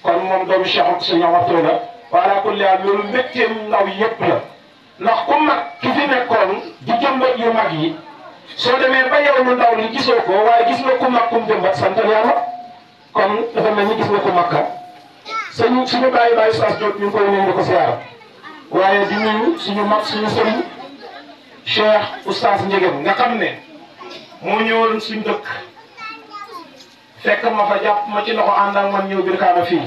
kon moom doomu Cheikh Sëñ Omar Touré la wala kulli haal loolu mbégteem ndaw yëpp la ndax ku mag ki fi nekkoon di jëmbat yu mag yi soo demee ba yow lu ndaw li gisoo ko waaye gis nga ku mag kum jëmbat santal yàlla kon dafa mel ni gis nga ku mag ka suñu bàyyi Saas Diop ñu ngi koy nuyu di ko siyaara waaye di nuyu suñu mag suñu sëriñ Cheikh Oustaz Ndiéguène nga xam ne moo ñëwoon suñ dëkk fekk ma fa jàpp ma ci loxo ànd ak man ñëw Brikama fii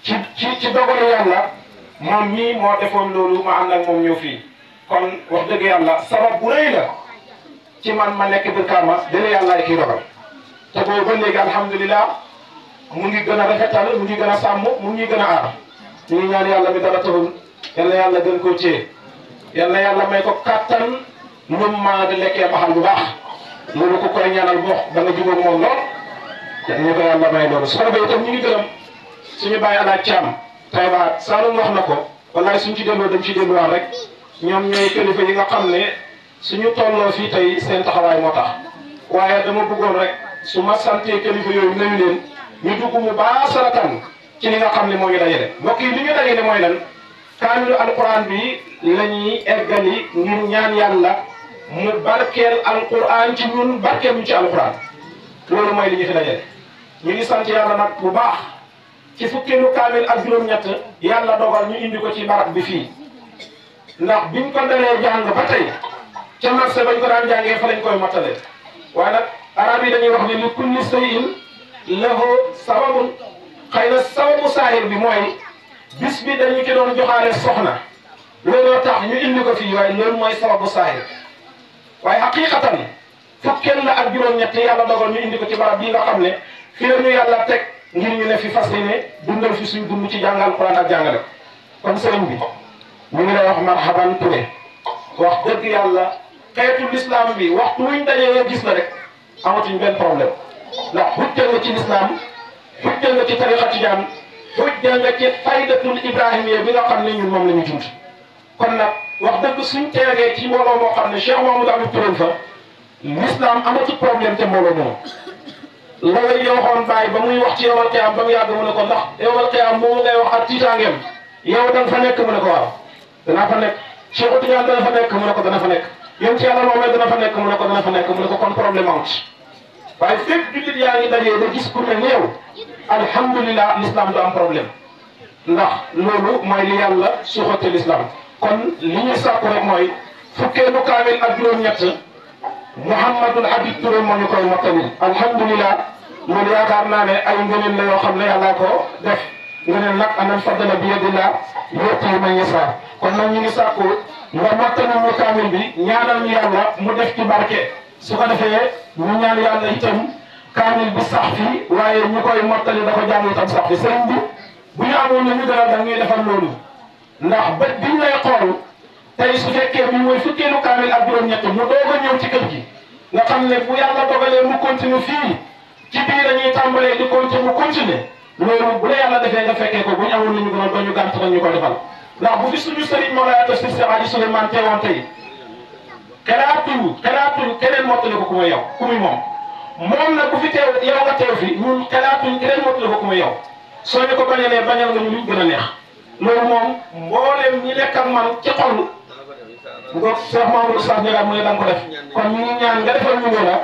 ci dogalu yàlla moom mii moo defoon loolu ma ànd ak moom ñëw fii kon wax dëgg yàlla sabab bu rëy la ci man ma nekk Brikama dina yàlla kii dogal te boobu ba léegi alhamdulilah mu ngi gën a rafetal mu ngi gën a sàmm mu ngi gën a aar ñu ngi ñaan yàlla mi dara taxul yal na yàlla gën koo téye yal na yàlla may ko kattan ñum maa di lekkee baxal bu baax loolu ko koy ñaanal boo da nga jubóog moom lool ñu ko yàlla may loolu su ko defee itam ñu ngi gërëm suñu bàyyi alaaj Caam Taïba Saloum wax na ko wallaay suñ ci delloo dañ ci delluwaat rek ñoom ñooy kilifa yi nga xam ne suñu tolloo fii tey seen taxawaay moo tax waaye dama bëggoon rek su ma santee kilifa yooyu nañu leen ñu dugg mu baasaratan ci li nga xam ne moo ñu dajale mbokk yi li ñu dajale mooy lan kaamilu alquran bi la ñuy eggali ngir ñaan yàlla mu barkeel alquran ci ñun barkeel ñu ci alquran loolu mooy li ñu fi dajale ñu ngi sant yàlla nag bu baax ci fukkeelu kaamil ak juróom-ñett yàlla dogal ñu indi ko ci barab bi fii ndax biñ ko dalee jàng ba tey ca marché bañ ko daan jàngee fa lañ koy mottale waaye nag arab yi dañuy wax ne li kulli shay'in lahu sababun xëy na sababu saahir bi mooy bis bi dañu ci doon joxaale soxna looloo tax ñu indi ko fii waaye loolu mooy sababu saahir waaye haqiqatan fukkeel la ak juróom-ñett yàlla dogal ñu indi ko ci barab bii nga xam ne fii la ñu yàlla teg ngir ñu ne fi fas yéene dundal fi suñ dund ci jàngal Alxuraan ak jàngale kon sëriñ bi ñu ngi lay wax marhaban Touré wax dëgg yàlla xeetu l'islam bi waxtu wuñ dajee gis la rek amatuñ benn problème ndax xujja nga ci l'islam xujja nga ci tariqa tijaan xujja nga ci faydatul ibrahimiya bi nga xam ne ñun moom la ñu jund kon nag wax dëgg suñ teegee ci mbooloo moo xam ne Cheikh Mamadou Amid Touré fa l'islam amatul problème te mbooloo moom loolu yow waxoon bàyyi ba muy wax ci yowal qiyaam ba mu yàgg mu ne ko ndax yowal qiyaam moomu ngay wax ak tiitaangeem yow da nga fa nekk mu ne ko waaw danaa fa nekk Cheikh Tidiane dana fa nekk mu ne ko dana fa nekk yow ci yàlla moom dana fa nekk mu ne ko dana fa nekk mu ne ko kon problème amut waaye fépp jullit yaa ngi dajee da gis ku mel ni yow alhamdulilah l'islam du am problème ndax loolu mooy li yàlla suuxate l'islam kon li ñuy sàkku rek mooy fukkeelu kaamil ak juróom-ñett Mouhamadul Habib Touré moo ñu koy mottali alhamdulilah loolu yaakaar naa ne ay ngëneel la yoo xam ne yàlla ko def ngëneel nag anal fadla bi yadillah yu'ti man yasha kon nag ñu ngi sàkku nga mottali ñu kaamil bi ñaanal ñu yàlla mu def ci barke su ko defee ñu ñaan yàlla itam kaamil bi sax fi waaye ñu koy mottali dafa jàng itam sax fi sëriñ bi bu ñu amoon lu ñu gënal da ñuy defal loolu ndax bët biñ lay xool tey su fekkee bi mooy fukkeelu kaamil ak juróom-ñett mu doog a ñëw ci kër gi nga xam ne bu yàlla dogalee mu continue fii ci biir dañuy tàmbalee di continuer mu continuer loolu bu la yàlla defee nga fekkee ko bu ñu amoon lu ñu gënal ba ñu gànt nañ ñu ko defal ndax bu fi suñu sëriñ Mawlaaya Tafsir Cheikh Hadji Souleymane teewoon tey xelaatuñ keneen mottali ko ku muy yow ku muy moom nag bu fi teew yow nga teew fi ñun xelaatuñ keneen mottali ko ku muy yow soo ñu ko bañalee bañal nga ñu luñ gën a neex loolu moom mbooleem ñi nekk ak man ci xol ngoog Cheikh Mamadou Sass Ndiaye mu ne da nga ko def kon ñu ngi ñaan nga defal ñu la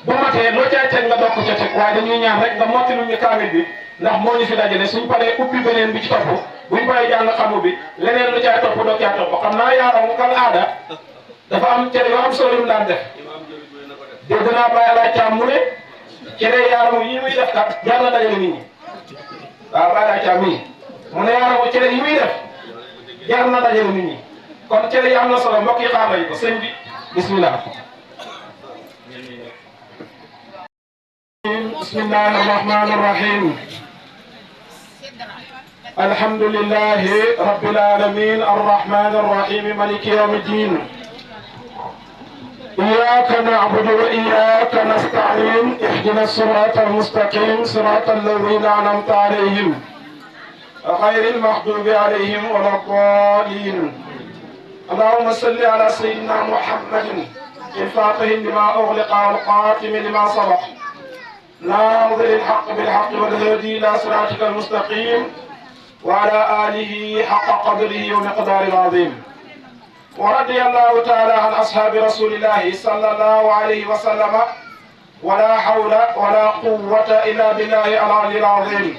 bu matee loo cay teg nga doog ko ca teg waaye dañuy ñaan rek nga mottali ñu kaamil bi ndax moo ñu fi dajale suñ paree ubbi beneen bi ci topp buñ paree jàng xamu bi leneen lu cay topp doog caa topp xam naa yaaramu kal aada dafa am cere yoo am solo yu mu daan def dégg naa bàyyi laa caam mu ne cere yaaramu yi muy def kat jar na dajale nit ñi waaw bàyyi laa caam mii mu ne yaaramu cere yi muy def jar na dajale nit ñi kon cere yi am na solo mbokk yi xaar nañu ko sëñ bi bismillah bismillahi arrahmani arrahim alhamdulillahi rabbil alamin arrahmani arrahim maliki yawmiddin إياك نعبد وإياك نستعين اهدنا الصراط المستقيم صراط الذين أنعمت عليهم غير المغضوب عليهم ولا الضالين اللهم صل على سيدنا محمد الفاتح لما أغلق والقاتم لما سبق ناظر الحق بالحق والهادي إلى صراطك المستقيم وعلى آله حق قدره ومقدار العظيم. ورضي الله تعالى عن أصحاب رسول الله صلى الله عليه وسلم ولا حول ولا قوة إلا بالله العلي العظيم.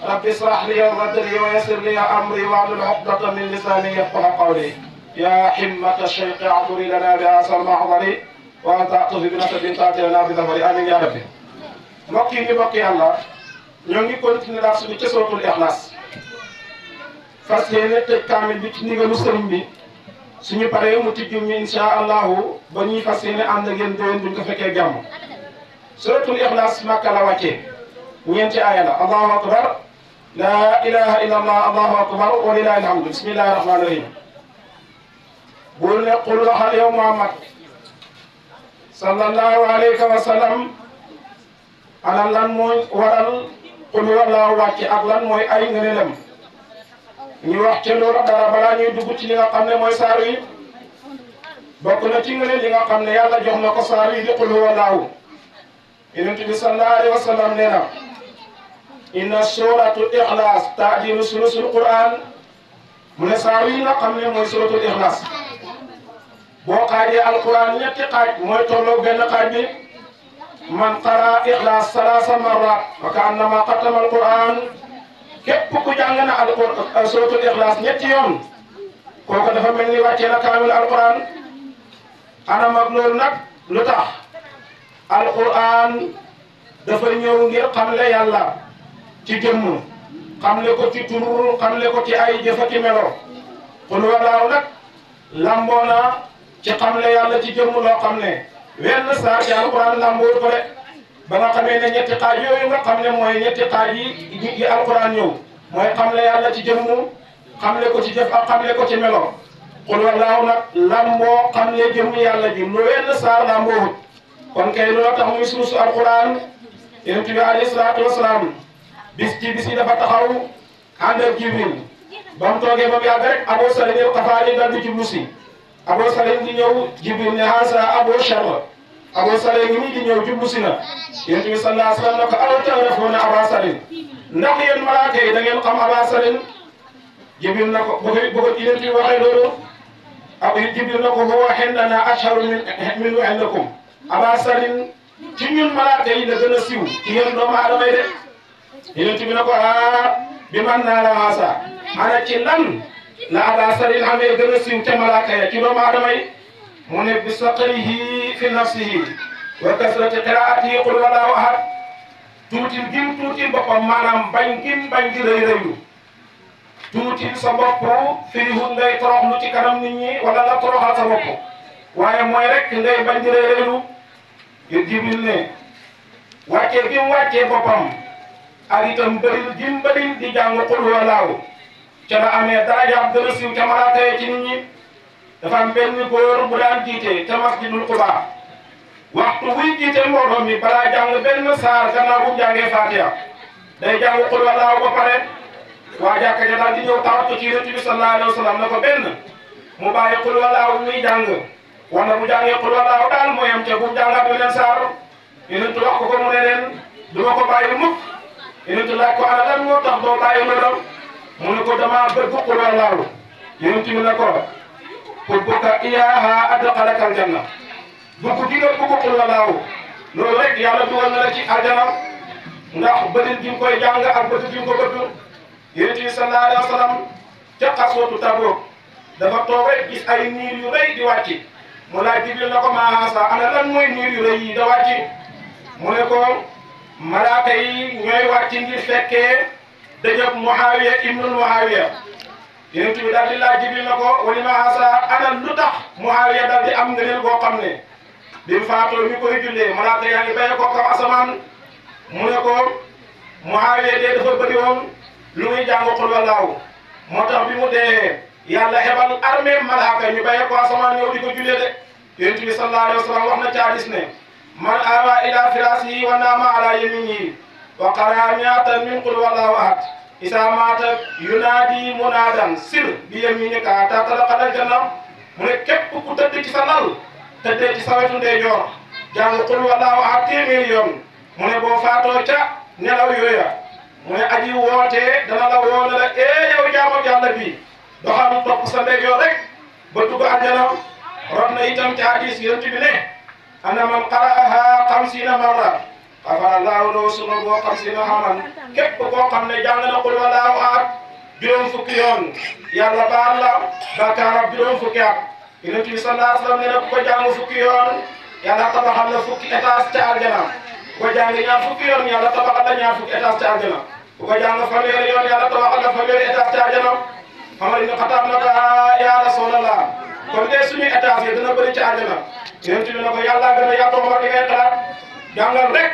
رب اشرح لي صدري ويسر لي أمري واحلل عقدة من لساني يفقهوا قولي. يا حمة الشيخ اعذري لنا بهذا المحضر وأن تعطف بنصر تأتي لنا بظفر آمين يا ربي. mbokk yi mbokk yàlla ñoo ngi continuer daal suñu ci suratul Ixlaas fas yéene tëj kaamil bi ci ndigalu sëriñ bi suñu paree mu tijju ñu insha allahu ba ñuy fas yéene ànd ak yéen déwén buñ ko fekkee jàmm. suratul Ixlaas Makka la wàccee ñeenti aaya la allahu akbar la ilaha illa allah allahu akbar wa lillahi alhamdu bismillahi rahmani rahim. bul ne qul waxal yow Muhammad sallallahu alayhi wa sallam ana lan mooy waral qul wallaahu wàcc ak lan mooy ay ngëneelam ñu wax ca loolu dara balaa ñuy dugg ci li nga xam ne mooy saar yi. bokk na ci ngëneel yi nga xam ne yàlla jox na ko saar yi di qul wallaahu. yonent bi sallallahu alayhi wa sallam nee na inna suratul Ixlaas ta'dilu sulusul Qur'an mu ne saar yi nga xam ne mooy suratul Ixlaas boo xaajee alquran ñetti xaaj mooy tolloo benn xaaj bi. man qara Ixlaas salaasa marrat wa ka'annama xatama alquran képp ku jàng na alquran suratul Ixlaas ñetti yoon kooku dafa mel ni wàccee na kaamil alquran. anam ak loolu nag lu tax alquran dafa ñëw ngir xamle yàlla ci jëmm xamle ko ci tur xamle ko ci ay jëfati melo. qul wallaahu nag lamboona ci xamle yàlla ci jëmm loo xam ne wenn saar ci alquran lamboo ko de ba nga xamee ne ñetti xaaj yooyu nga xam ne mooy ñetti xaaj yi alquran ñëw mooy xamle yàlla ci jëmm xamle ko ci jëf ak xamle ko ci melo. qul wallaahu nag lamboo xamle jëmm yàlla ji lu wenn saar lamboo kon kay loo tax muy suusu alquran. yonent bi alayhi salaatu wasalaam bis yi dafa taxaw ànd ak Jibril ba mu toogee ba mu yàgg rek Abu Salim al-Xafaari dal di jublu si. Abu Salim di ñëw Jibril ne haasa Abu Shar Abu Salim ngi nii di ñëw jublu si na. yonent bi sallallahu alayhi wa sallam ne ko aw ta'rifuuna Aba Salim ndax yéen malaaka yi da ngeen xam Aba Salim. Jibril na ko bu ko yonent bi waxee loolu Jibril na ko huwa indanaa ashharu minhu indakum. Aba Salim ci ñun malaaka yi la gën a siiw ci yéen doomu aadama yi de. yonent bi na ko bi man naa la haasa ana ci lan la Aba Salim amee gën a siiw te malaaka ya ci doomu aadama yi. mu ne bi saqrihi fi nafsihi wa kasrati qiraatihi qul wallaahu ahad tuutil gim tuutil boppam maanaam bañ gim bañ di rëy rëylu tuutil sa bopp firiwul ngay toroxlu ci kanam nit ñi wala nga toroxal sa bopp waaye mooy rek ngay bañ di rëy rëylu. Jibril ne wàccee gim wàccee boppam ak itam bëril di jàng qul wallaahu ca la amee darajaam gën a siiw ca malaaka yi ci nit ñi. dafa am benn góor bu daan jiite ca masjidul Quba waxtu buy jiite mbooloo mi balaa jàng benn saar gannaaw bu jàngee Fatiha day jàng qul wallaahu ba pare waa jàkka ja daal di ñëw tawat ci Yonent bi sallallahu alayhi wa sallam ne ko benn mu bàyyi qul wallaahu muy jàng wala bu jàngee qul wallaahu daal mooy am ca bu jàngaat beneen saar. Yonent wax ko mu ne leen du ma ko bàyyi mukk. Yonent laaj ko ana lan moo tax doo bàyyi loolu mu ne ko dama bëgg qul wallaahu. Yonent bi ne ko hubbuka iyaahaa adxalakal janna bëgg gi nga bëgg qul wallaahu loolu rek yàlla dugal na la ci aljana ndax bëri gi nga koy jàng ak bëgg gi nga ko bëgg. Yonent bi sallallahu alayhi wa sallam ca xaswatu Tabuk dafa toog rek gis ay niir yu rëy di wàcc mu laaj Jibril na ko maa haasa ana lan mooy niir yu rëy yi da wàcc mu ne ko malaaka yi ñooy wàcc ngir fekkee dëjëb Muawiya ibnul Muawiya. Yonent bi daal di laaj Jibril na ko wali maa haasa ana lu tax Muawiya daal di am ngëneel boo xam ne bi mu faatoo mi koy jullee malaaka yaa ngi béye ko kaw asamaan mu ne ko Muawiya de dafa bëri woon lu muy jàng qul wallaahu moo tax bi mu dee yàlla hebal armée malaaka ñu béye ko asamaan ñëw di ko jullee de. Yonent bi sallallahu alayhi wa sallam wax na ci hadiis ne man awa ila firaasihi wa naama ala yaminihi wa qara mi'atan min qul wallaahu ahad isa maata yunaadi munaadan sir bi yaminika hatta talaqal janna mu ne képp ku tëdd ci sa lal tëddee ci sa wetu ndeyjoor jàng qul wallaahu ahad téeméeri yoon mu ne boo faatoo ca nelaw yooya mu ne aji wootee dana la woo ne la yow jaamu yàlla bi doxal topp sa ndeyjoor rek ba dugg àjjana. rot na itam ci hadis yonent bi ne ana man qara'aha 50 marra xafara laahu lahu zunuubahu 50 aman képp koo xam ne jàng na qul huwallaahu ahad juróom fukki yoon yàlla baal la bàkkaaram juróom fukki at. yonent bi sallallahu alayhi wa sallam ne na ku ko jàng fukki yoon yàlla tabaxal la fukki étage ca aljana. ku ko jàng ñaar fukki yoon yàlla tabaxal la ñaar fukki étage ca aljana. ku ko jàng fanweeri yoon yàlla tabaxal la fanweeri étage ca aljana. Umar ibn Xattaab na ko yaa Rasulallah kon de suñu étage yi dana bëri ci àjjana. yonent bi ne ko yàlla gën a yaatoo Umar di ngay xalaat jàngal rek.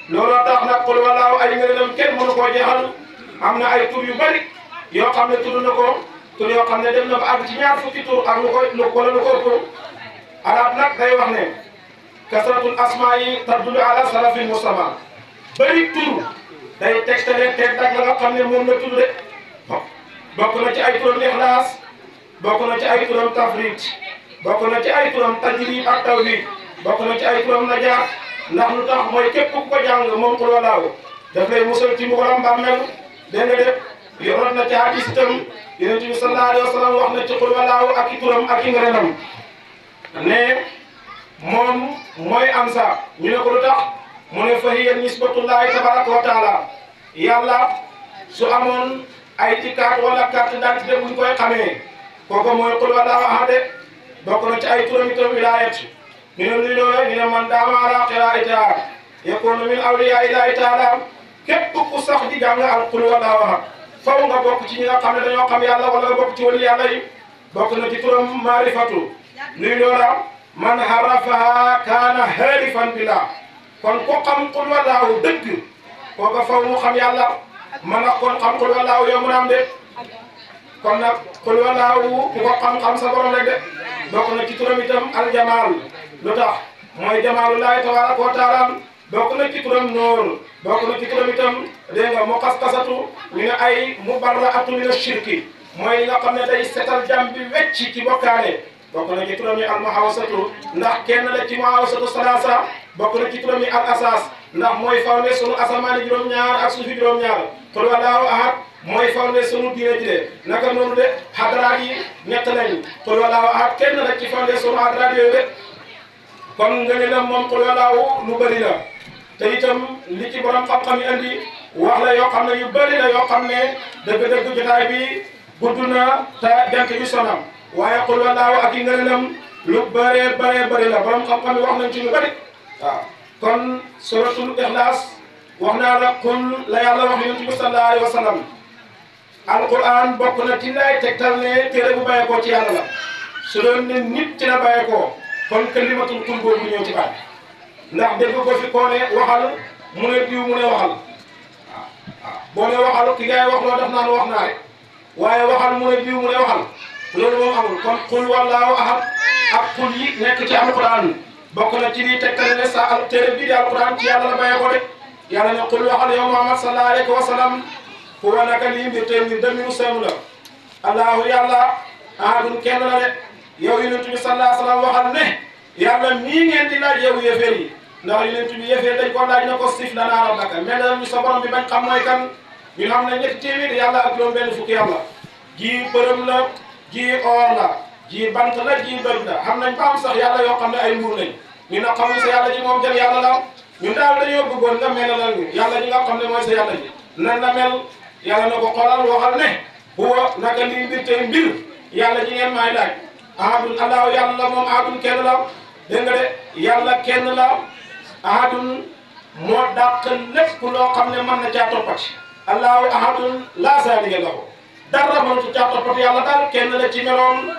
looloo tax nag qul huwallaahu ay ngëneelam kenn mënu koo jeexal. am na ay tur yu bëri yoo xam ne tudd na ko tur yoo xam ne dem na ba àgg ci ñaar fukki tur ak lu ko ëpp. arab nag day wax ne kasratul asmaa yi tadullu ala salafin musamma bëri tur day tegtale teg dag la nga xam ne moom la tudd de. bokk na ci ay turam ixlaas bokk na ci ay turam tafrit bokk na ci ay turam tajrib ak tawhid bokk na ci ay turam najaat ndax lu tax mooy képp ku ko jàng moom qul huwallaahu daf lay musal ci mbugalam bàmmeel. dégg nga de yoroon na ci hadis itam yonent bi sallallahu alayhi wa sallam wax na ci qul huwallaahu ak i turam ak i ngëneelam ne moom mooy ansa ñu ne ko lu tax mu ne fa hiya nisbatullahi tabaraka wa taala yàlla su amoon ay ci carte wala carte d'identité buñ koy xamee kooku mooy qul huwallaahu ahad bokk na ci ay turam itam wilaayat ñu ne luy loole ñu ne man daama ala qiraa'atihaa yakuunu min awliyaa illaahi taala képp ku sax di jàng al qul huwallaahu ahad faw nga bokk ci ñi nga xam ne dañoo xam yàlla wala nga bokk ci wali yàlla yi. bokk na ci turam maarifatu luy loola man harafaha kaana haarifan billah kon ku xam qul huwallaahu dëgg kooku faw mu xam yàlla. man nag kon xam qul huwallaahu yow mu am de kon nag qul huwallaahu ku ko xam-xam sa borom rek de. bokk na ci turam itam aljamaal lu tax mooy jamaalullaahi tabaaraka wa taala. bokk na ci turam noor bokk na ci turam itam dégg nga muqassasatu ñu ne ay mubarraatu mina shirki mooy li nga xam ne day setal jàmm bi wecc ci bokkaale. bokk na ci turam yi al muhawasatu ndax kenn la ci muhawasatu salaasa. bokk na ci turam yi al asaas ndax mooy fawne sunu asamaani juróom-ñaar ak suufi juróom-ñaar. qul huwallaahu ahad mooy fawne sunu diine ji de naka noonu de hadaraat yi ñett lañu. qul huwallaahu ahad kenn la ci fawne sunu hadaraat yooyu de kon nga ne la moom qul huwallaahu lu bëri la. te itam li ci borom xam-xam yi andi wax la yoo xam ne yu bëri la yoo xam ne dëgg-dëgg jotaay bi gudd na te jant bi sonam waaye qul huwallaahu ak i ngëneelam lu bëree bëri la borom xam-xam yi wax nañ ci lu bëri waaw. kon suratul ixlaas wax naa la qul la yàlla wax yonent bi sallallahu alayhi wa sallam. alquran bokk na ci lay tegtal ne téere bu bàyyeekoo ci yàlla la su doon ne nit ci la bàyyeekoo kon kalimatul qul boobu ñëw ci baat ndax dégg ko fi koo ne waxal mu ne diw mu ne waxal boo ne waxal ki ngay wax loo def naan wax naa rek waaye waxal mu ne diw mu ne waxal loolu moom amul. kon qul huwallaahu ahad ak qul yi nekk ci alquran bokk na ci liy tegtale ne sa al téere bii di alquran ci yàlla la bàyyeekoo de. yàlla ne qul waxal yow Muhammad sallallahu alayhi wa sallam huwa naka lii mbir tey mbir damiru seenu la. allahu yàlla ahadun kenn la de yow yonent bi sallallahu alayhi wa sallam waxal ne yàlla mii ngeen di laaj yow yéeféer yi ndax yonent bi yéeféer dañ ko laaj na ko sif lanaa rabbaka melal ñu sa borom bi bañ xam mooy kan. ñu xam ne ñetti téeméer yàlla ak juróom benn fukki yàlla ji përëm la ji or la ji bant la ji doj la xam nañ ba am sax yàlla yoo xam ne ay mbuur lañ ñu ne xamuñ sa yàlla ji moom jël yàlla la ñun daal dañoo bëggoon nga melalal ñu yàlla ji nga xam ne mooy sa yàlla ji nan la mel. yàlla na ko xoolal waxal ne huwa naka lii mbir tey mbir yàlla ji ngeen maay laaj ahadun allahu yàlla la moom ahadun kenn la dégg nga de yàlla kenn la ahadun moo dàq lépp loo xam ne mën na caa toppati. allahu ahadun laa saaniya lahu dara mënatu caa toppati yàlla daal kenn la ci meloom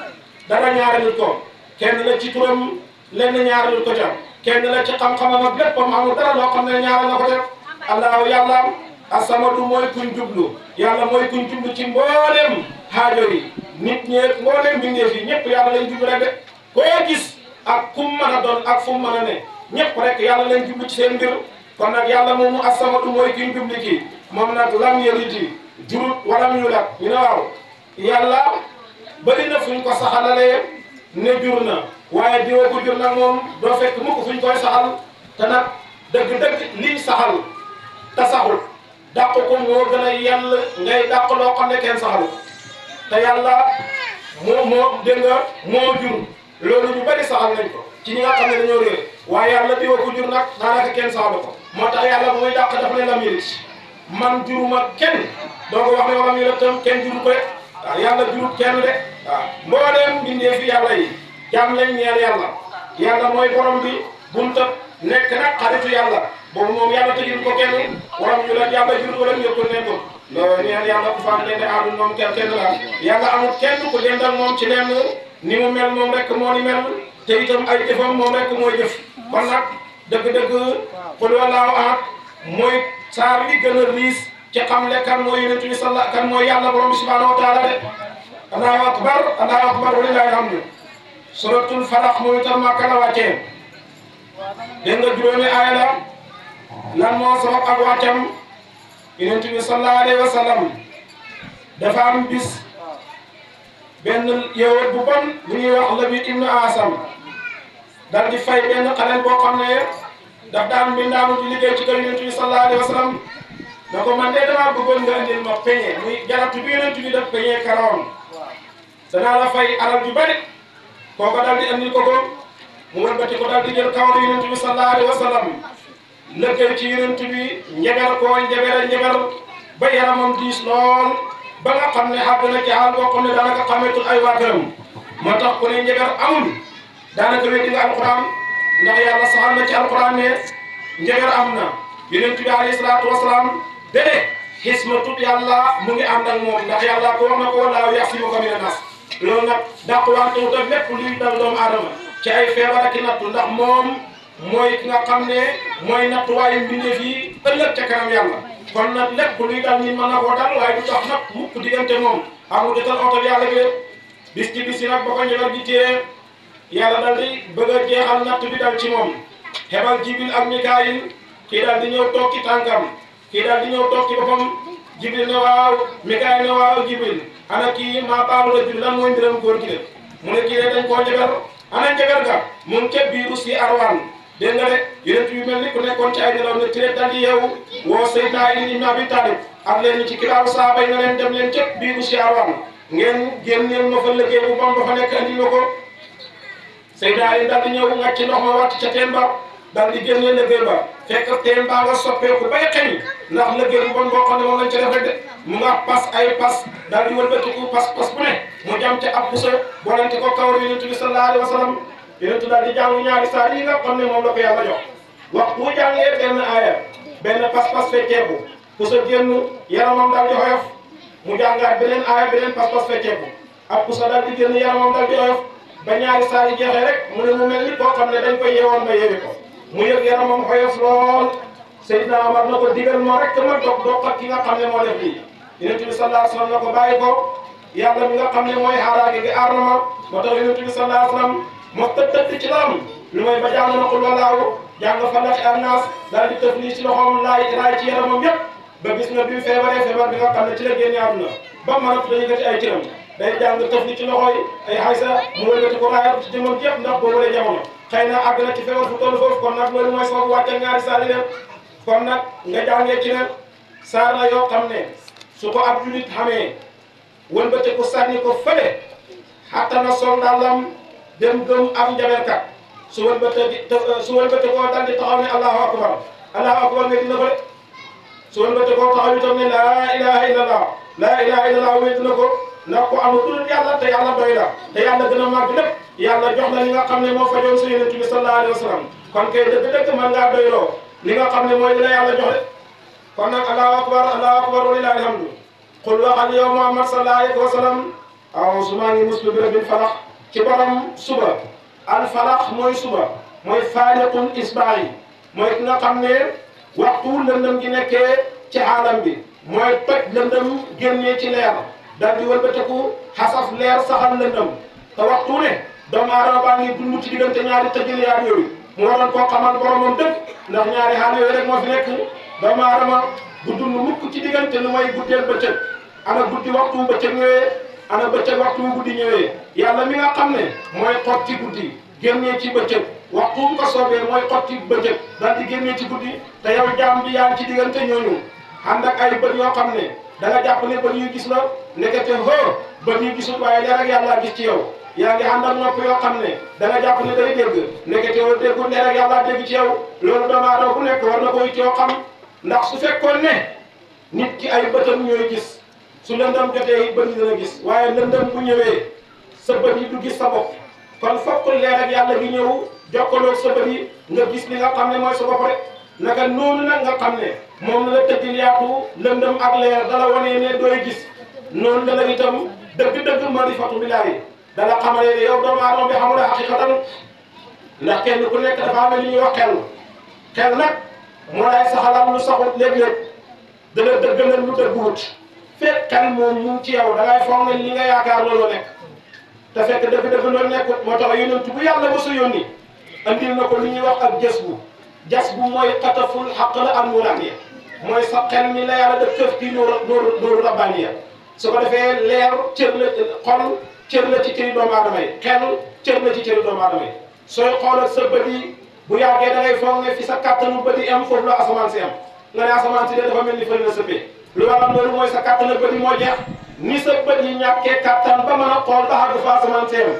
dara ñaareelu ko kenn la ci turam lenn ñaareelu ko ca kenn la ci xam-xamam ak léppam amul dara loo xam ne ñaareel na ko def. allahu yàlla asamadu mooy kuñ jublu yàlla mooy kuñ jublu ci mboolem xaajo yi nit ñeeg mboolem mbindeef yi ñëpp yàlla lañ jublu rek de koo gis ak kum mën a doon ak fu mu mën a ne ñëpp rek yàlla lañ jublu ci seen mbir. kon nag yàlla moomu asamadu mooy kuñ jublu kii moom nag lam yalidi jurut walam yulad ñu ne waaw yàlla bëri na fuñ ko saxalalee ne jur na waaye diwa ko jur nag moom doo fekk mukk fuñ koy saxal te nag dëgg-dëgg liñ saxal te saxul dàq ko moo gën a yell ngay dàq loo xam ne kenn saxalu te yàlla moo dégg nga moo jur loolu ñu bari saxal nañ ko ci ñi nga xam ne dañoo réer waaye yàlla diwa ko jur nag daanaka kenn saxalu ko moo tax yàlla bu muy dàq dafa ne lam yëlit man juruma kenn doo ko wax ne walam yëlit tam kenn juru ko de waaw yàlla jurut kenn de waaw mbooleem bindee fi yàlla yi jaam lañ ñeel yàlla mooy borom bi bunta nekk nag xaritu yàlla boobu moom yàlla tëjul ko kenn waram ñu leen yàlla jurut wala ñëppul nekkul loolu ñeel yàlla ku faam dende aadun moom kenn la yàlla amul kenn ku dend ak moom ci lenn ni mu mel moom rek moo ni mel te itam ay jëfam moom rek mooy jëf kon nag dëgg-dëgg qul wallaahu ahad mooy saar wi gën a riis ci xamle kan mooy yonent bi kan mooy yàlla borom bi subhanahu wa taala de allahu akbar walillahi alhamdu suratul falaq mooy itam Makka la wàccee dégg nga juróomi aaya la lan moo sabab ak wàccam yonent bi sallallahu alayhi wa sallam dafa am bis benn yowat bu bon bu ñuy wax Labid ibnu Asam dal di fay benn xaleel boo xam ne daf daan mbindaamu di liggéey ci kër yonent bi sallallahu alayhi wa sallam na ko man de damaa bëggoon nga indil ma peñe muy jaratu bi yonent bi def peñe karawam danaa la fay alal ju bari kooko dal di andil ko mu wëlbati ko dal di jël kawar yonent bi sallallahu alayhi wa sallam lëggéey ci yonent bi njeber ko njeber ba yaramam diis lool ba nga xam ne àgg na ci xaal boo xam ne daanaka xameetul ay waa këram moo tax ku ne njeber amul daanaka weddi nga alquran ndax yàlla saxal na ci alquran ne njeber am na yonent bi alayhi salaatu wasalaam de xismatut yàlla mu ngi ànd ak moom ndax yàlla ko wax na ko wallaahu yaxsimuka mina naas loolu nag dàquwantewut ak lépp luy dal doomu aadama ci ay feebar ak i nattu ndax moom mooy ki nga xam ne mooy nattuwaayu mbindeef yi ëllëg ca kanam yàlla kon nag lépp luy dal nit mën na koo dal waaye du tax nag mukk diggante moom amul jotal oto yàlla bi bis ci bis yi nag ba ko njëgal gi téye yàlla dal di bëgg a jeexal natt bi dal ci moom xebal Jibril ak Mikaayil kii dal di ñëw toog ci tànkam kii dal di ñëw toog ci boppam Jibril ne waaw Mikaayil ne waaw Jibril ana kii maa baalu la jur lan mooy mbiram góor gi de mu ne kii de dañ koo njaber ana njaber ga mu ngi ca biiru si arwaan dégg nga de yonent bi mel ni ku nekkoon ci ay nelaw ne ci dal di yeewu woo Seydina Ali ibn Abi Talib ak leen ci kibaaru saaba yi na leen dem leen ca biiru si arwaan ngeen génneel ma fa liggéey bu bon ba fa nekk andi ma ko Seydina Ali dal di ñëw ngàcc ndox ma wàcc ca teen ba dal di génnee liggéey ba fekk teen baa nga soppeeku bay xeñ ndax liggéey bu bon boo xam ne moom lañ ca def rek de mu nga pas ay pas dal di wëlbatiku pas bu ne mu jam ca ab puso boolante ko kawar yonent bi sallallahu alayhi wa sallam yonent daal di jàng ñaari saar yi nga xam ne moom la ko yàlla jox waxtu bu jàngee benn aaya benn pas-pas fecceeku puso génn yaramam daal di xoyof mu jàngaat beneen aaya beneen pas-pas fecceeku ab puso daal di génn yaramam daal di xoyof ba ñaari saar yi jeexee rek mu ne mu mel ni koo xam ne dañ koy yeewoon ba yeewi ko mu yëg yaramam xoyof lool Seydina Omar na ko digal moo rek ma dog ak ki nga xam ne moo def lii yonent bi sallallahu alayhi wa sallam na ko bàyyi ko yàlla mi nga xam ne mooy xaaraage gi aar na ma moo tax yonent bi sallallahu alayhi wa sallam moo tëdd ci lam lu may ba jàng na qul wallaahu jàng Falaq ak Naas daal di tëf nii ci loxoom laay ci yaramam yëpp ba gis nga bi mu feebaree feebar bi nga xam ne ci la génne àdduna ba mënatu dañu yëkkati ay cëram day jàng tëf ni ci loxo yi ay xaysa mu wëlbati ko raayat ci jëmam yëpp ndax boobu lay jamono xëy na àgg na ci feebar fu toll foofu kon nag loolu mooy sababu wàcce ñaari saar yi leen kon nag nga jàngee ci ne saar la yoo xam ne su ko ab julit xamee wëlbati ko sànni ko fële xatta na sol dàllam dem gëm am njaberkat su wëlbati koo dal di taxaw ne allahu akbar nga dina ko de su wëlbati koo taxaw itam ne laa ilaha illallah wéy dina ko ndax ko amul dul yàlla te yàlla doy la te yàlla gën a màgg lépp yàlla jox la li nga xam ne moo fajoon su yonent bi sallallahu alayhi wa sallam kon kay dëgg-dëgg mën ngaa doyloo li nga xam ne mooy li la yàlla jox de kon nag allahu akbar walillahi alhamdu qul waxal yow Muhammad sallallahu alayhi wa sallam aw su maa ngi muslu bi rabbil falaq ci borom suba al falaq mooy suba mooy faaliqul isbaahi mooy ki nga xam ne waxtu lëndëm gi nekkee ci aalam bi mooy toj lëndëm génnee ci leer daal di wëlbateku xasaf leer saxal lëndëm te waxtu ne doomu aadama baa ngi dund ci diggante ñaari tëjëliyaat yooyu mu waroon koo xamal boromam dëgg ndax ñaari xaal yooyu rek moo fi nekk doomu aadama bu dund mukk ci diggante lu may guddeel bëccëg ana guddi waxtu bëccëg ñëwee ana bëccëg waxtu guddi ñëwee yàlla mi nga xam ne mooy xob ci guddi génnee ci bëccëg waxtu mu ko soobee mooy xotti bëccëg daal di génnee ci guddi te yow jaam bi yaa ngi ci diggante ñooñu ànd ak ay bët yoo xam ne da nga jàpp ne bët yu gis la nekkate hoo bët yu gisul waaye leer ak yàlla gis ci yow yaa ngi ànd ak nopp yoo xam ne da nga jàpp ne day dégg nekkate yoo déggul leer ak yàlla dégg ci yow loolu doomu aadama bu nekk war na koy yoo xam ndax su fekkoon ne nit ki ay bëtam ñooy gis su lëndëm jotee bët yi dana gis waaye lëndëm bu ñëwee sa bët yi du gis sa bopp kon fokk leer ak yàlla gi ñëw jokkaloo sa bët yi nga gis li nga xam ne mooy sa bopp rek naka noonu nag nga xam ne moom la tëddil yaatu lëndëm ak leer dala wanee ne dooy gis noonu la la itam dëgg-dëgg marifatu billaahi dala xamalee ne yow doomu aadama bi xamula xaqiqatan ndax kenn ku nekk dafa am li ñuy wax xel nag moo lay saxalal lu saxut léeg-léeg dana dëggalal lu dëgguwut fekk xel moom mu ngi ci yow da ngay foog ne li nga yaakaar loolu nekk te fekk dëgg-dëgg loolu nekkut moo tax yonent bu yàlla mosu yónni andil na ko li ñuy wax ak jas bu mooy xataful xaq la am nuraaniya mooy sa xel mi la yàlla def këf ci nooru rabbaaniya su ko defee leer cër la xol cër la ci cëri doomu aadama yi xel cër la ci cëri doomu aadama yi sooy xoolal sa bët yi bu yàggee da ngay foog ne fi sa kattanu bët yi am foofu la asamaan si am nga ne asamaan si de dafa mel ni fële na sëppee lu waral loolu mooy sa kattanu bët yi moo jeex ni sa bët yi ñàkkee kattan ba mën a xool ba àgg fa asamaan si am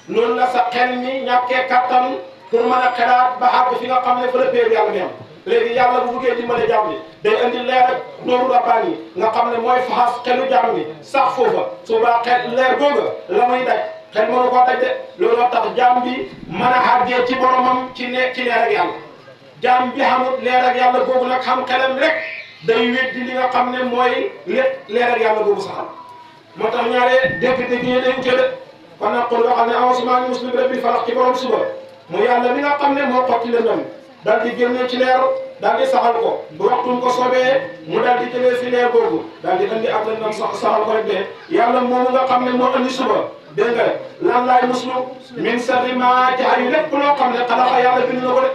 noonu la sa xel mi ñàkkee kattan pour mën a xalaat ba àgg fi nga xam ne fa la péeru yàlla bi am léegi yàlla bu buggee dimbale jàmm bi day indi leer ak nooru rabbaan yi nga xam ne mooy faxas xelu jàmm bi sax foofa suba xel leer googa la muy daj xel mënu koo daj de looloo tax jàmm bi mën a àggee ci boromam ci leer ak yàlla jàmm bi xamul leer ak yàlla googu nag xam xelam rek day weddi li nga xam ne mooy lépp leer ak yàlla googu saxal moo tax ñaare dégg-dégg yi day wute de kon nag kon waxal ne awasumaani muslim rabbil falax ci borom suba mu yàlla mi nga xam ne moo xotti lëndëm daal di génne ci leer daal di saxal ko bu waxtuñ ko soobee mu daal di jëlee si leer boobu daal di andi ak lëndëm saxal ko rek de yàlla moomu nga xam ne moo andi suba dégg nga lan laay muslu min sarri maa ci ay lépp loo xam ne xalaqa yàlla bind na ko de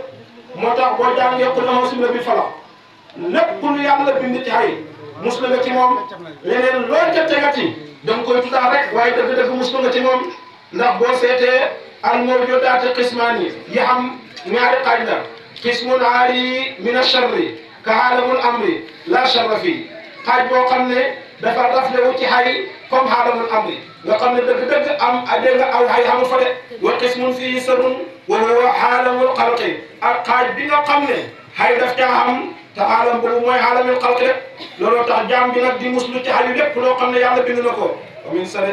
moo tax boo jàngee qul a'uuzu bi rabbil falaq lépp lu yàlla bind ci ay muslu nga ci moom leneen loo ca tegati da nga koy tutaa rek waaye dëgg-dëgg muslu nga ci moom ndax boo seetee al mawjudaat qismaan yi am ñaari xaaj la qismun aari min acharri ka aalamul amri la charra fii xaaj boo xam ne dafa raflewu ci xay comme aalamul amri nga xam ne dëgg-dëgg am dégg nga aw xay xamul fa de wa qismun fii sarrun wa huwa aalamul xalqi ak xaaj bi nga xam ne xay daf caa am te aalam boobu mooy aalamul xalqi rek looloo tax jaam bi nag di muslu ci xayu lépp loo xam ne yàlla bind na ko min sari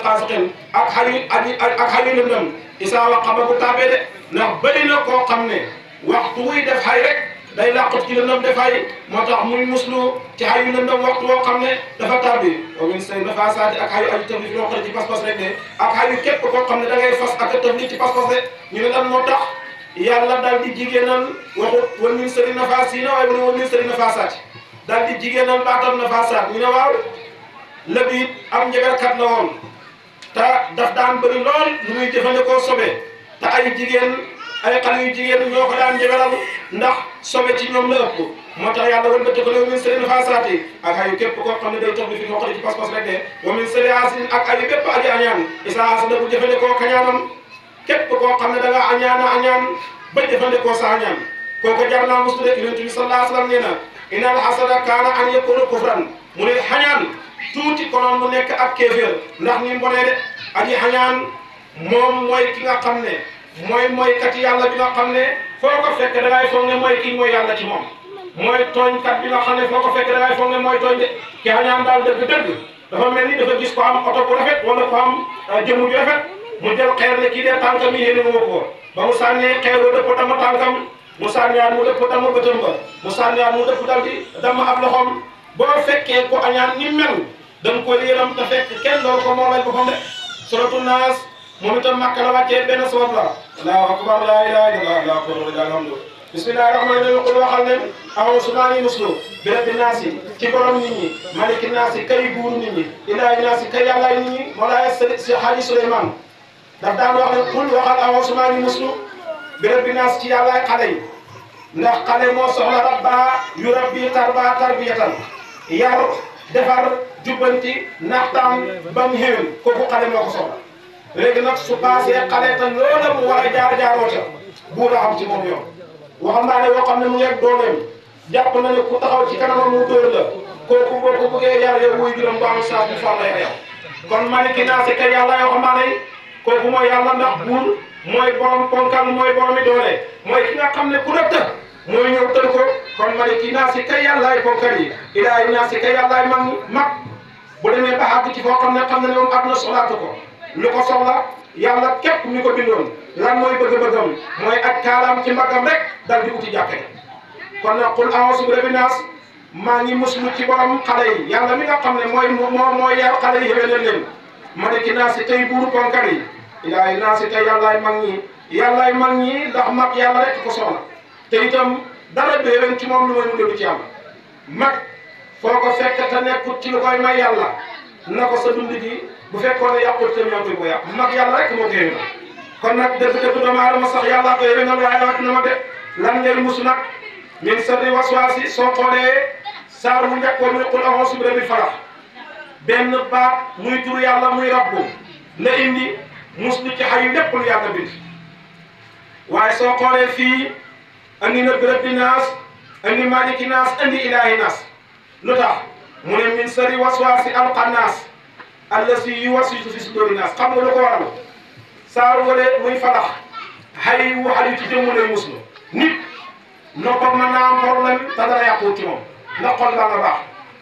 xaasiqin ak xayu lëndëm isaa waqaba bu taabee de ndax bëri na koo xam ne waxtu wuy def xay rek day làqut ci lëndëm def xay moo tax muy muslu ci xayu lëndëm waxtu woo xam ne dafa tàbbi wa min sari nafaasaati ak xayu aju tafli loo xam ne ci pas-pas rek de ak xayu képp koo xam ne da ngay fas ak tafli ci pas-pas rek ñu ne lan moo tax yàlla daal di jigéenal waxut wa min sari nafaasiina waaye wa min sari nafaasaati daal di jigéenal baatam nafaasaat ñu ne waaw Labiid am njabarkat la woon te daf daan bëri lool lu muy jëfandikoo sobe te ay xale yu jigéen ñoo ko daan njabaral ndax sobe ci ñoom la ëpp moo tax yàlla wal ba tëkkaloo min sari nafaasaati ak ayu képp koo xam ne day toog fi moo xam ne ci pas-pas rek de wa min sari haasidin ak ayu bépp aji añaan isaa hasada bu jëfandikoo kañaanam képp koo xam ne da nga añaan ba jëfandikoo sa añaan kooku jar naa muslu de Yonent bi sallallahu alayhi wa sallam nee na innal hasada kaana an yakuna kufran mu ne xañaan tuuti konoon mu nekk ak kéeféer ndax ni mbonee de aji xañaan moom mooy ki nga xam ne mooy kati yàlla bi nga xam ne foo ko fekk da ngay foog ne mooy kii mooy yàlla ci moom mooy tooñkat bi nga xam ne foo ko fekk da ngay foog ne mooy tooñ de ki xañaan daal dëgg-dëgg dafa mel ni dafa gis ko am oto bu rafet wala ko am jëmm ju rafet mu jël xeer ne kii dee tànkam yi yéene ma ko ba mu sànnee xeer wa dëpp dama tànkam mu sànniwaat mu dëpp dama bëtam ba mu sànniwaat mu dëpp dal di dama ab loxoom boo fekkee ko añaan ni mel da nga koy yéram te fekk kenn loolu ko moo lay boppam de suratu naas moom itam Makka la wàccee benn sabab la allahu akbar la ilaha illallah allahu akbar wa alhamdu bismillahi rahmani rahim qul waxal ne a'uuzu maa ngi muslu bi rabbi naasi ci borom nit ñi maliki naasi kay buur nit ñi ilaahi naasi kay yàllaay nit ñi moolaay si Haaji Souleymane daf daan wax ne qul waxal a'uuzu maa ngi muslu bi rabbi naasi ci yàllaay xale yi ndax xale moo soxla rabba yu rabbi tarba tarbiyatan yar defar jubbanti naxtaan ba mu xéwén kooku xale moo ko soxla léegi nag su paasee xale te loola mu war a jaar jaaroo ca buur a am ci moom yoon waxambaane yoo xam ne mu ngi ak dooleem jàpp na ne ku taxaw ci kanamam mu dóor la kooku boo ko bëggee yar yow wuy juróom ba am chance bu far lay yow kon maliki naasi kay yàlla yoo xambaane yi kooku mooy yàlla ndax buur mooy borom ponkal mooy boromi doole mooy ki nga xam ne ku la të mooy ñëw tël ko kon maliki naasi kay yàllaay ponkal yi ilaahi naasi kay yàllaay mag bu demee ba àgg ci foo xam ne moom àdduna soxlaatu ko lu ko soxla yàlla képp mi ko bindoon lan mooy bëgg-bëggam mooy ak kaalaam ci mbagam rek dal di uti jàkke kon nag qul a'uuzu bi rabbin naas maa ngi muslu ci borom xale yi yàlla mi nga xam ne mooy yar xale yi yéwénal leen maliki naasi tey buuru ponkal yi ilaahi naasi tey yàllaay mag ñi ndax mag yàlla rek ko soxla te itam dara béyoon ci moom lu may mu ci yàlla mag foo ko fekk te nekkut ci lu koy may yàlla na ko sa dund gi bu fekkoon ne yàqut te ñoo koy ko yàq mag yàlla rek moo ko yéwénal kon nag dëgg-dëgg doomu aadama sax yàllaa ko yéwénal waaye waat na ma de lan ngay musu nag min sarri waswaasi soo xoolee saar mu njëkk muy qul a'uuzu bi rabbil falaq benn baat muy tur yàlla muy rabbu la indi muslu ci xayu lépp lu yàlla bind waaye soo xoolee fii andi na bi rabbi naas andi maliki naas andi ilaahi naas lu tax mu ne min sarri waswaasi alxannaas allasi yuwaswisu fi suduuri naas xam nga lu ko waral saar wala muy falax xay wu xal yu ci jëmmu lay muslu nit noppam mën naa am problème te dara yàquwut ci moom ndax xol baa nga baax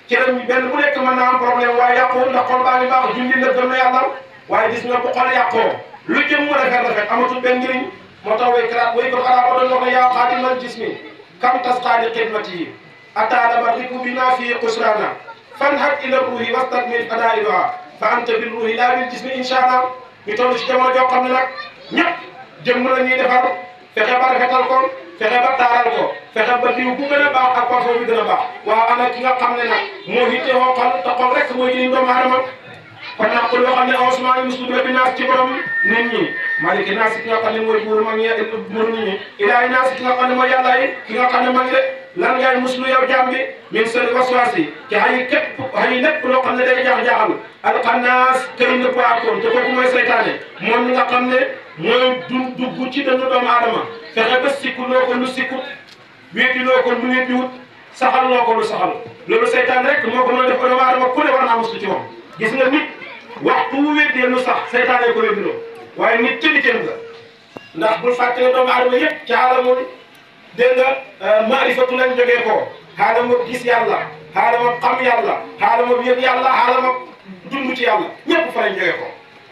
cëram benn bu nekk mën naa am problème waaye yàquwut ndax xol baa ngi baax jundi la gëm na yàlla waaye gis nga bu xol yàqoo lu jëm rafet amatul benn njëriñ moo tax way ko xaraa ba doon wax ne yaa xaadimal jismi kam tasqaadi xidmati yi ataalaba riku bi naa fii xusraana fanhad ila ruuhi wastakmil fadailuha fa anta bil ruuhi laa bil jismi incha allah ñu toll ci jamono joo xam ne nag ñëpp jëmm la ñuy defar fexe ba rafetal ko fexe ba taaral ko fexe ba diw bu gën a baax ak parfum bi gën a baax waaw ana ki nga xam ne nag moo hittewoo xol te xol rek mooy jëriñ doomu aadama kon nag ku loo xam ne awsement yi muslu bi rabbi naas ci borom nit ñi maliki naas ki nga xam ne mooy buur mag ñi buur nit ñi ilaahi naas ki nga xam ne mooy yàlla yi ki nga xam ne mag de lan ngay muslu yow jaam bi min sarri waswaasi ci xayi lépp loo xam ne day jaax-jaaxal alxannaas këy na baakoon te kooku mooy saytaane moom mi nga xam ne mooy dugg ci dënnu doomu aadama fexe ba sikku loo ko lu sikkut wéddi loo ko lu wéddiwut saxal loo ko lu saxal loolu saytaan rek moo ko mën a def doomu aadama ku ne war naa muslu ci moom gis nga nit waxtu wu weddee lu sax saytaane ko weddiloo waaye nit cëli-cën nga ndax bul fàtte ne doomu aadama yëpp ci xaalamul dégg nga maarifatu lañ jógee ko xaalama gis yàlla xaalama xam yàlla xaalama yëg yàlla xaalama dund ci yàlla ñëpp fa lañ jógee ko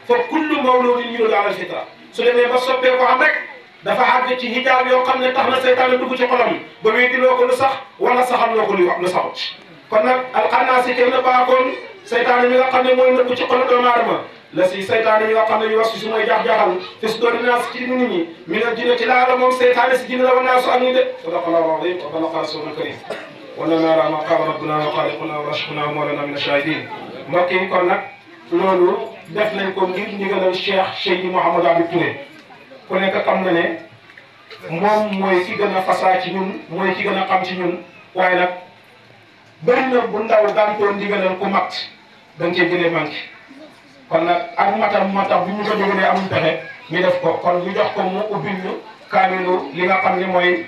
fa kullu mawludin yuladu ala alfitra su demee ba soppee ko xam rek dafa àgg ci hijaab yoo xam ne tax na seytaane dugg ci xolam ba wéeti loo ko lu sax wala saxal loo ko lu saxut kon nag alxannaasi kay na baakoon seytaane mi nga xam ne mooy nëbb ci xolu doomu aadama la si seytaane mi nga xam ne yu was si mooy jaax-jaaxal fi su doon naas ci nit ñi mi nga jinne ci laala moom seytaane si jinne la wa naasu ak ñi de sadaqallahu azim wa balaqa rasulul karim wa lanaa ma qaala rabbuna wa xaaliquna wa rashquna wa mawlana min ash-shahidin mbokk yi kon nag loolu def nañ ko ngir ndigalal Cheikh Seydi Mouhamadou Habib Touré ku nekk xam na ne moom mooy ki gën a fasaa ci ñun mooy ki gën a xam ci ñun waaye nag bëri na bu ndaw gàntoon ndigalal ku mat da nga cee jëlee manqué kon nag ak matam moo tax bu ñu ko jógee amuñ pexe ñu def ko kon ñu jox ko mu ubbil ñu kaamilu li nga xam ne mooy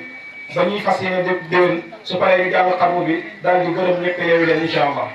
ba ñuy fas yéene déwén su paree ñu jàng xarmu bi daal di gërëm ñëpp yeewi leen incha allah.